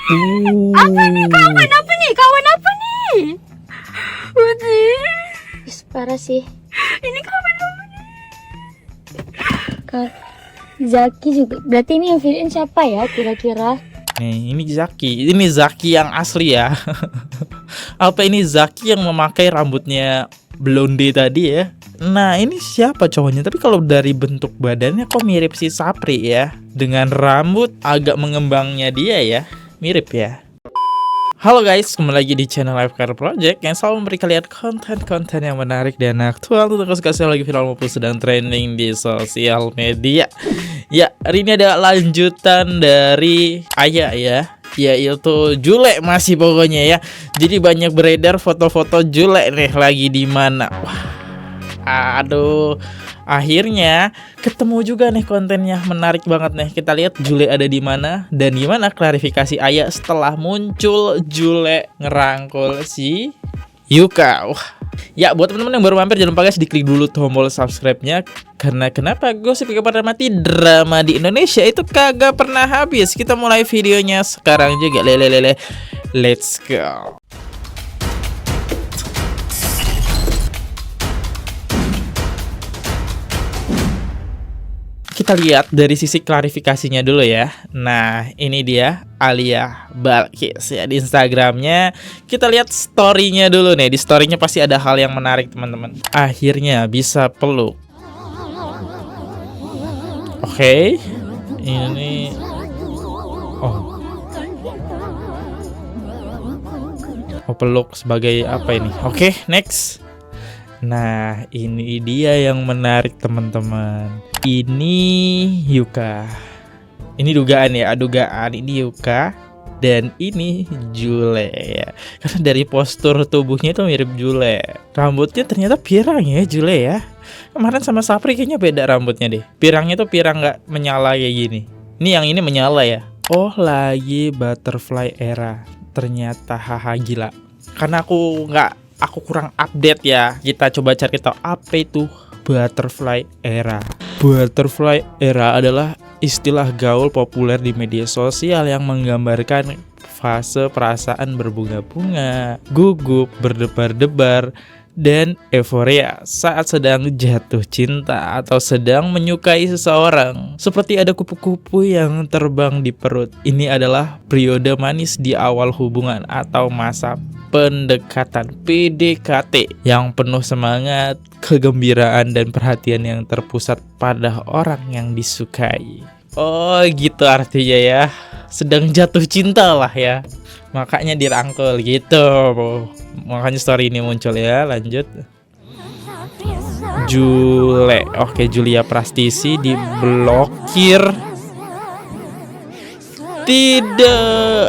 Apa nih kawan? Apa nih kawan? Apa nih? Putri. Parah sih. Ini kawan apa nih? Kak Zaki juga. Berarti ini yang videoin siapa ya kira-kira? Nih, ini Zaki yang asli ya. Apa ini Zaki yang memakai rambutnya blonde tadi ya? Nah, ini siapa cowoknya? Tapi kalau dari bentuk badannya kok mirip si Sapri ya? Dengan rambut agak mengembangnya dia ya. Mirip ya. Halo guys, kembali lagi di channel Lifecar Project yang selalu memberi kalian konten-konten yang menarik dan aktual untuk kasih lagi viral maupun sedang trending di sosial media. Ya, hari ini ada lanjutan dari Aya ya, yaitu Jule masih pokoknya ya. Jadi banyak beredar foto-foto Jule nih lagi di mana. Wah, aduh. Akhirnya ketemu juga nih kontennya, menarik banget nih. Kita lihat Jule ada di mana dan gimana klarifikasi Aya setelah muncul Jule ngerangkul si Yuka. Wah. Ya, buat teman-teman yang baru mampir jangan lupa guys diklik dulu tombol subscribe-nya. Karena kenapa gosip pada mati drama di Indonesia itu kagak pernah habis. Kita mulai videonya sekarang juga. Let's go. Kita lihat dari sisi klarifikasinya dulu ya. Nah, ini dia Alia Balkis ya di Instagramnya. Kita lihat story-nya dulu nih. Di story-nya pasti ada hal yang menarik teman-teman. Akhirnya bisa peluk. Oke. Ini peluk sebagai apa ini? Oke, next. Nah, ini dia yang menarik teman-teman. Ini Yuka. Ini dugaan ya, dugaan ini Yuka dan ini Jule ya. Karena dari postur tubuhnya itu mirip Jule. Rambutnya ternyata pirang ya Jule ya. Kemarin sama Sapri kayaknya beda rambutnya deh. Pirangnya tuh pirang nggak menyala kayak gini. Ini yang ini menyala ya. Oh, lagi butterfly era. Ternyata haha gila. Karena aku kurang update ya. Kita coba cari tahu apa itu butterfly era. Butterfly era adalah istilah gaul populer di media sosial yang menggambarkan fase perasaan berbunga-bunga, gugup, berdebar-debar, dan euforia saat sedang jatuh cinta atau sedang menyukai seseorang. Seperti ada kupu-kupu yang terbang di perut. Ini adalah periode manis di awal hubungan atau masa pendekatan PDKT yang penuh semangat, kegembiraan, dan perhatian yang terpusat pada orang yang disukai. Oh gitu artinya ya. Sedang jatuh cinta lah ya. Makanya dirangkul gitu. Makanya story ini muncul ya. Lanjut. Jule. Oke, Julia Prastisi diblokir. Tidak.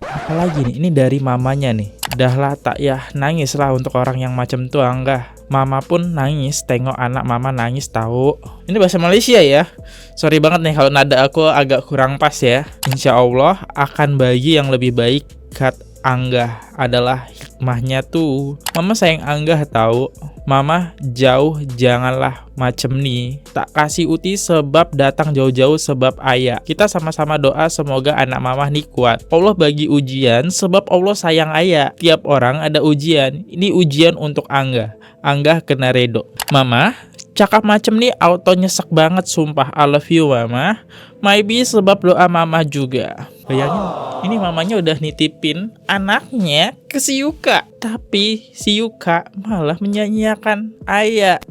Apalagi nih, ini dari mamanya nih. Dahlah tak ya, nangis lah untuk orang yang macam tuh enggak. Mama pun nangis, tengok anak mama nangis tahu. Ini bahasa Malaysia ya. Sorry banget nih kalau nada aku agak kurang pas ya. Insya Allah akan bagi yang lebih baik. Kat Anggah adalah hikmahnya tuh. Mama sayang Anggah tahu. Mama jauh janganlah macem nih. Tak kasih uti sebab datang jauh-jauh sebab ayah. Kita sama-sama doa semoga anak mama nih kuat. Allah bagi ujian sebab Allah sayang ayah. Tiap orang ada ujian. Ini ujian untuk Anggah. Anggah kena redo. Mama cakap macem nih auto nyesek banget sumpah. I love you mama. Maybe sebab doa mama juga. Bayangin, ini mamanya udah nitipin anaknya ke si Yuka. Tapi si Yuka malah menyanyiakan Aya.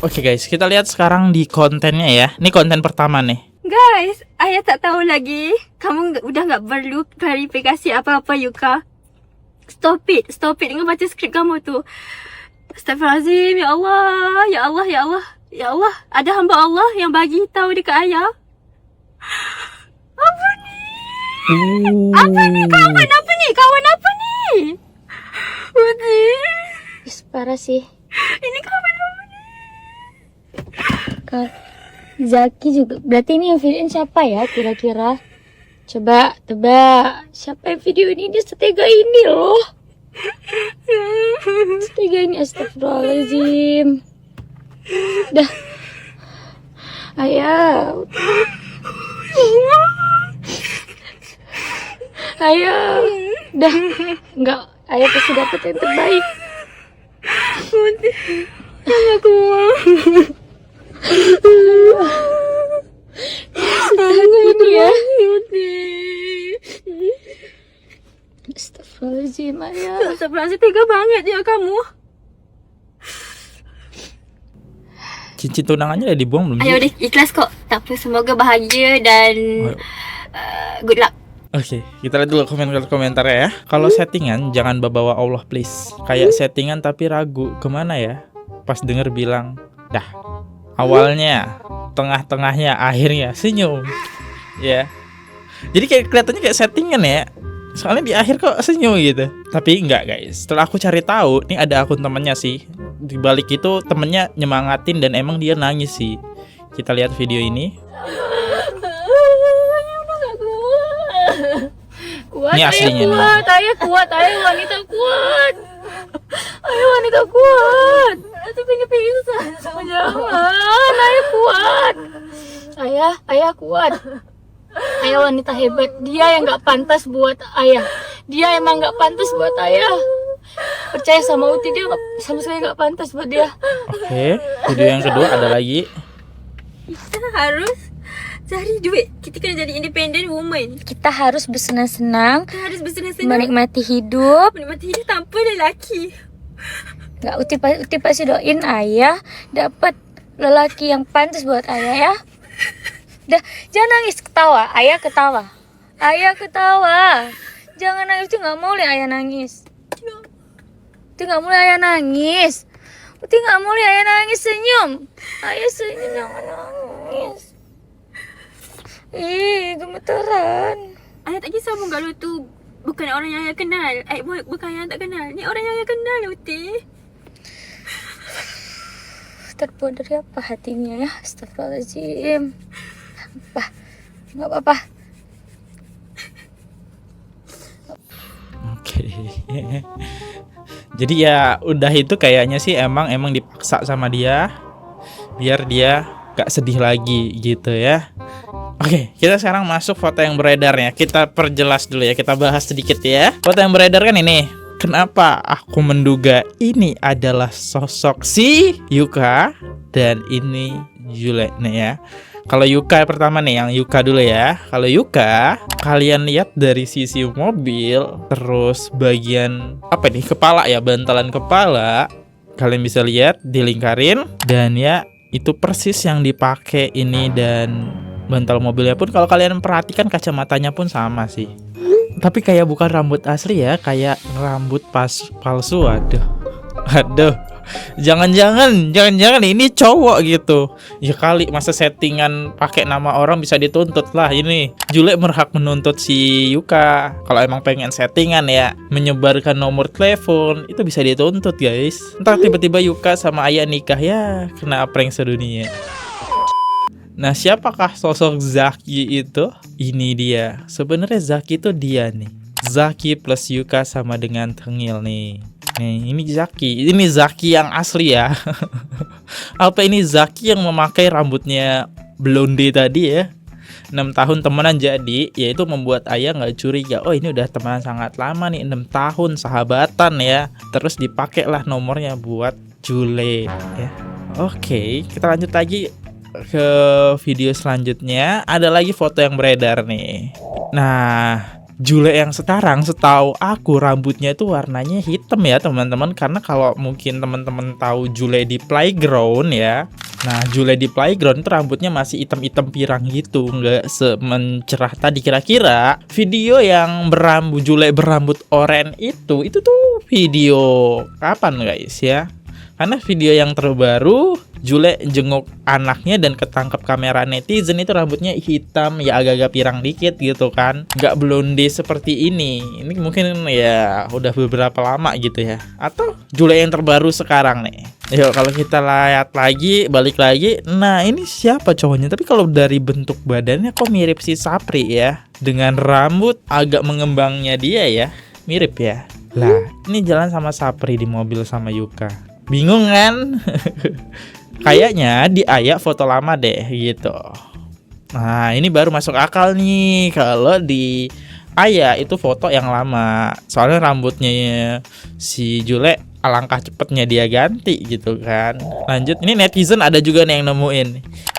Oke guys, kita lihat sekarang di kontennya ya. Ini konten pertama nih. Guys, Ayah tak tahu lagi. Kamu udah nggak perlu klarifikasi apa-apa Yuka. Stop it dengan baca skrip kamu tuh. Astagfirullahaladzim, ya Allah, ya Allah, ya Allah, ya Allah. Ada hamba Allah yang bagi tahu dekat Ayah. Apa nih? Apa nih kawan? Apa nih kawan? Apa nih? Putri. Parah sih. Ini kawan apa nih? Kak Zaki juga. Berarti ini yang videoin siapa ya kira-kira? Coba tebak. Siapa yang video ini? Dia setega ini loh. Setega ini, astagfirullahaladzim. Dah. Ayah. Ayah. Dah. Enggak. Ayah pasti dapat yang terbaik. Aku mau. Ini ya. Putih. Astagfirullahaladzim, Ayah. Astagfirullahaladzim, tega banget ya kamu. Cincin tunangannya udah dibuang belum sih? Ayo deh, ikhlas kok. Tak apa, semoga bahagia dan good luck. Oke, kita lihat dulu komentar-komentarnya ya. Kalau settingan jangan bawa Allah please. Kayak settingan tapi ragu kemana ya. Pas denger bilang, dah. Awalnya, tengah-tengahnya, akhirnya senyum. Ya. Jadi kayak kelihatannya kayak settingan ya. Soalnya di akhir kok senyum gitu. Tapi enggak guys. Setelah aku cari tahu, ini ada akun temennya sih. Di balik itu temennya nyemangatin dan emang dia nangis sih. Kita lihat video ini. Kuat, Ini aslinya nih. Ayah kuat, ayah wanita kuat. Ayah wanita kuat. Aku pengen pingsan. Jangan, ayah kuat. Ayah kuat. Ayah wanita hebat. Dia yang gak pantas buat ayah. Dia emang gak pantas buat ayah. Percaya sama Uti, dia sama sekali gak pantas buat dia. Oke, video yang kedua ada lagi. Kita harus cari duit. Kita kena jadi independent woman. Kita harus bersenang-senang, Kita harus bersenang-senang, menikmati hidup. menikmati hidup tanpa lelaki. Gak, Uti pasti doain ayah dapat lelaki yang pantas buat ayah ya. Dah, jangan nangis, ketawa. Ayah ketawa. Ayah ketawa. Jangan nangis, Uti gak mau lihat ayah nangis. Uti gak mau lihat ayah nangis. Uti gak mau lihat ayah nangis, senyum. Ayah senyum, jangan nangis. Ih, gemeteran. Ayah tak kisah pun kalau tu bukan orang yang ayah kenal. Bukan yang tak kenal. Ni orang yang ayah kenal, Uti. Terbuat dari apa hatinya ya? Astagfirullahaladzim. Apa? Gak apa-apa. Oke. Jadi ya udah itu kayaknya sih emang dipaksa sama dia biar dia gak sedih lagi gitu ya. Oke, kita sekarang masuk foto yang beredar ya. Kita perjelas dulu ya, kita bahas sedikit ya. Foto yang beredar kan ini. Kenapa aku menduga ini adalah sosok si Yuka dan ini Jule nih ya. Kalau Yuka pertama nih, yang Yuka dulu ya. Kalau Yuka, kalian lihat dari sisi mobil, terus bagian apa nih, kepala ya, bantalan kepala. Kalian bisa lihat dilingkarin dan ya itu persis yang dipakai ini, dan bantal mobilnya pun kalau kalian perhatikan kacamatanya pun sama sih. Tapi kayak bukan rambut asli ya, kayak rambut palsu. Aduh. Jangan-jangan ini cowok gitu. Ya kali, masa settingan pakai nama orang bisa dituntut lah. Ini Jule berhak menuntut si Yuka. Kalau emang pengen settingan ya, menyebarkan nomor telepon, itu bisa dituntut guys. Entar tiba-tiba Yuka sama Ayah nikah, ya kena prank sedunia. Nah, siapakah sosok Zaki itu? Ini dia. Sebenarnya Zaki itu dia nih. Zaki plus Yuka sama dengan Tengil nih. Nih, ini Zaki. Ini Zaki yang asli ya. Apa ini Zaki yang memakai rambutnya blonde tadi ya? 6 tahun temenan jadi, yaitu membuat Ayah nggak curiga. Oh, ini udah temenan sangat lama nih, 6 tahun sahabatan ya. Terus dipakailah nomornya buat Jule ya. Oke, kita lanjut lagi ke video selanjutnya. Ada lagi foto yang beredar nih. Nah, Jule yang sekarang setahu aku rambutnya itu warnanya hitam ya teman-teman. Karena kalau mungkin teman-teman tahu Jule di Playground ya. Nah, Jule di Playground itu rambutnya masih hitam-hitam pirang gitu, nggak semencerah tadi. Kira-kira video yang Jule berambut oranye itu tuh video kapan guys ya? Karena video yang terbaru Jule jenguk anaknya dan ketangkep kamera netizen, itu rambutnya hitam ya, agak-agak pirang dikit gitu kan, nggak blonde seperti ini. Ini mungkin ya udah beberapa lama gitu ya, atau Jule yang terbaru sekarang nih. Yuk kalau kita lihat lagi, balik lagi. Nah, ini siapa cowoknya? Tapi kalau dari bentuk badannya kok mirip si Sapri ya, dengan rambut agak mengembangnya dia ya, mirip ya. Lah, ini jalan sama Sapri di mobil sama Yuka. Bingung kan? Kayaknya di Ayah foto lama deh gitu. Nah, ini baru masuk akal nih. Kalau di Aya itu foto yang lama. Soalnya rambutnya si Jule alangkah cepetnya dia ganti gitu kan. Lanjut, ini netizen ada juga nih yang nemuin.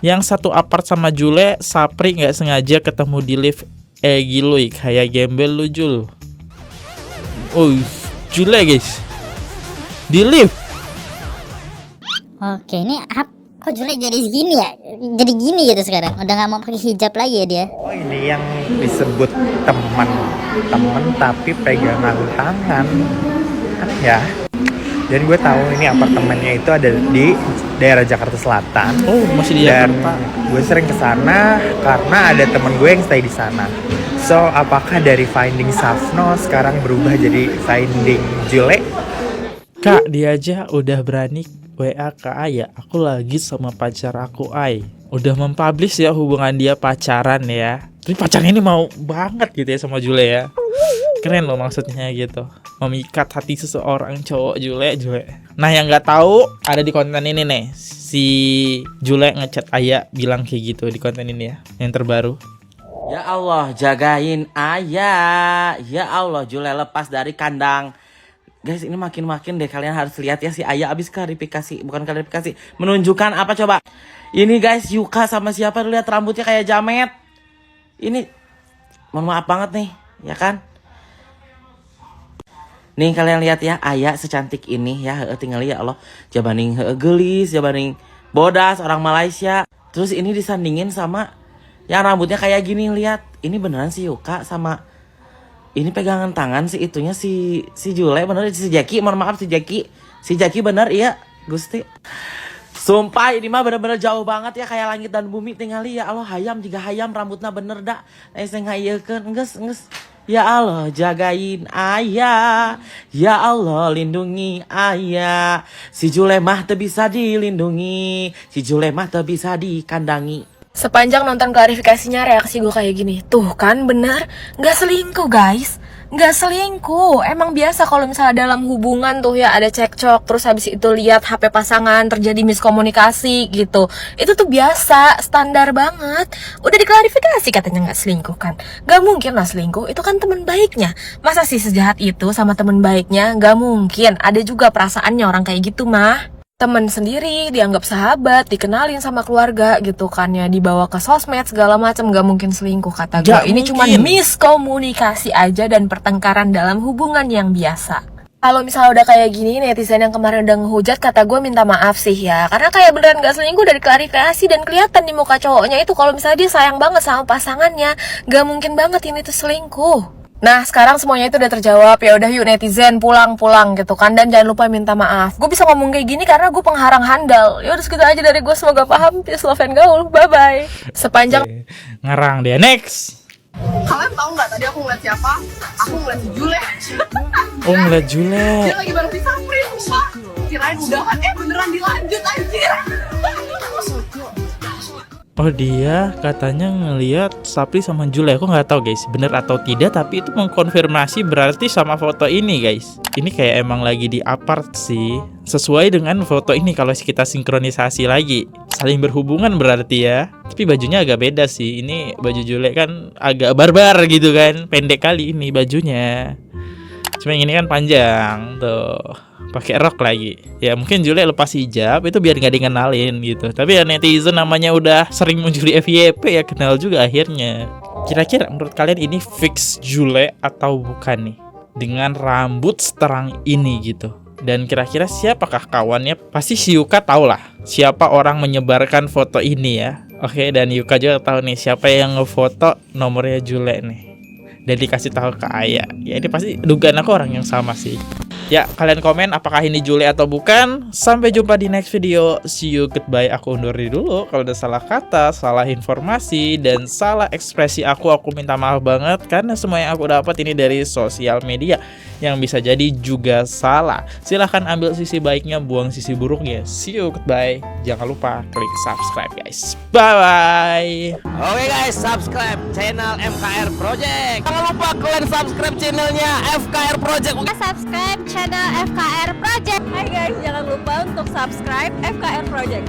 Yang satu apart sama Jule, Sapri nggak sengaja ketemu di lift. Giluy, kayak gembel lu Jul. Oh, Jule guys, di lift. Oke, ini kok Jule jadi gini ya? Jadi gini gitu sekarang. Udah nggak mau pakai hijab lagi ya dia. Oh, ini yang disebut teman tapi pegangan tangan. Aneh ya. Dan gue tahu ini apartemennya itu ada di daerah Jakarta Selatan. Oh, masih di Dan Jakarta. gue sering ke sana karena ada temen gue yang stay di sana. So, apakah dari finding Safno sekarang berubah jadi finding Jule? Kak, dia aja udah berani WA ke Aya. Aku lagi sama pacar aku, Ai. Udah mempublish ya hubungan dia pacaran ya. Tapi pacarnya ini mau banget gitu ya sama Jule ya. Keren loh maksudnya gitu. Memikat hati seseorang cowok Jule. Nah, yang nggak tahu ada di konten ini nih. Si Jule ngechat Aya bilang kayak gitu di konten ini ya. Yang terbaru. Ya Allah, jagain Aya. Ya Allah, Jule lepas dari kandang. Guys, ini makin-makin deh, kalian harus lihat ya si Aya abis klarifikasi, bukan klarifikasi, menunjukkan apa coba? Ini guys, Yuka sama siapa, lu lihat rambutnya kayak jamet. Ini mohon maaf banget nih, ya kan? Nih kalian lihat ya, Aya secantik ini ya, tinggal ya Allah, jabaning gelis, jabaning bodas orang Malaysia. Terus ini disandingin sama yang rambutnya kayak gini, lihat. Ini beneran si Yuka sama ini pegangan tangan si itunya si Jule bener, si Jackie, mohon maaf si Jackie bener, iya Gusti. Sumpah ini mah bener-bener jauh banget ya, kayak langit dan bumi. Tinggal ya Allah, hayam jika hayam rambutnya bener dak. Saya ngayekeun enggeus. Ya Allah, jagain Aya. Ya Allah, lindungi Aya. Si Jule mah teu bisa dilindungi, si Jule mah teu bisa dikandangi. Sepanjang nonton klarifikasinya reaksi gue kayak gini. Tuh kan bener, gak selingkuh guys. Gak selingkuh. Emang biasa kalau misalnya dalam hubungan tuh ya ada cekcok, terus habis itu lihat HP pasangan, terjadi miskomunikasi gitu. Itu tuh biasa, standar banget. Udah diklarifikasi katanya gak selingkuh kan. Gak mungkin lah selingkuh, itu kan teman baiknya. Masa sih sejahat itu sama teman baiknya? Gak mungkin, ada juga perasaannya orang kayak gitu mah. Temen sendiri, dianggap sahabat, dikenalin sama keluarga gitu kan ya, dibawa ke sosmed segala macam, gak mungkin selingkuh kata gue. Ini cuma miskomunikasi aja dan pertengkaran dalam hubungan yang biasa. Kalau misalnya udah kayak gini, netizen yang kemarin udah ngehujat, kata gue minta maaf sih ya. Karena kayak beneran gak selingkuh dari klarifikasi dan kelihatan di muka cowoknya itu kalau misalnya dia sayang banget sama pasangannya, gak mungkin banget ini tuh selingkuh. Nah sekarang semuanya itu udah terjawab. Ya udah yuk netizen pulang gitu kan, dan jangan lupa minta maaf. Gue bisa ngomong kayak gini karena gue pengharang handal. Ya udah segitu aja dari gue, semoga paham. Peace, love and gaul, bye bye. Sepanjang Ngarang dia. Next. Kalian tahu nggak tadi aku ngeliat siapa? Aku ngeliat si Jule. Oh, ngeliat Jule. Dia lagi bareng si Sapri, sumpah. Kirain udahan, beneran dilanjut anjir. Oh, dia katanya ngelihat Sapri sama Jule. Aku nggak tahu guys, bener atau tidak, tapi itu mengkonfirmasi berarti sama foto ini guys. Ini kayak emang lagi di apart sih. Sesuai dengan foto ini kalau kita sinkronisasi lagi. Saling berhubungan berarti ya. Tapi bajunya agak beda sih. Ini baju Jule kan agak barbar gitu kan. Pendek kali ini bajunya. Cuma yang ini kan panjang tuh. Pakai rok lagi. Ya mungkin Jule lepas hijab itu biar nggak dikenalin gitu. Tapi ya netizen namanya udah sering muncul di FYP ya, kenal juga akhirnya. Kira-kira menurut kalian ini fix Jule atau bukan nih? Dengan rambut seterang ini gitu. Dan kira-kira siapakah kawannya? Pasti si Yuka tau lah siapa orang menyebarkan foto ini ya. Oke, dan Yuka juga tahu nih siapa yang ngefoto nomornya Jule nih. Dan dikasih tahu ke Aya. Ya ini pasti dugaan aku orang yang sama sih. Ya, kalian komen apakah ini Jule atau bukan. Sampai jumpa di next video. See you, goodbye. Aku undur diri dulu. Kalau ada salah kata, salah informasi, dan salah ekspresi aku minta maaf banget. Karena semua yang aku dapat ini dari sosial media, yang bisa jadi juga salah. Silahkan ambil sisi baiknya, buang sisi buruknya. See you, goodbye. Jangan lupa klik subscribe guys. Bye-bye. Oke guys, subscribe channel FKR Project. Jangan lupa kalian subscribe channelnya FKR Project. Subscribe channel FKR Project. Hai guys, jangan lupa untuk subscribe FKR Project.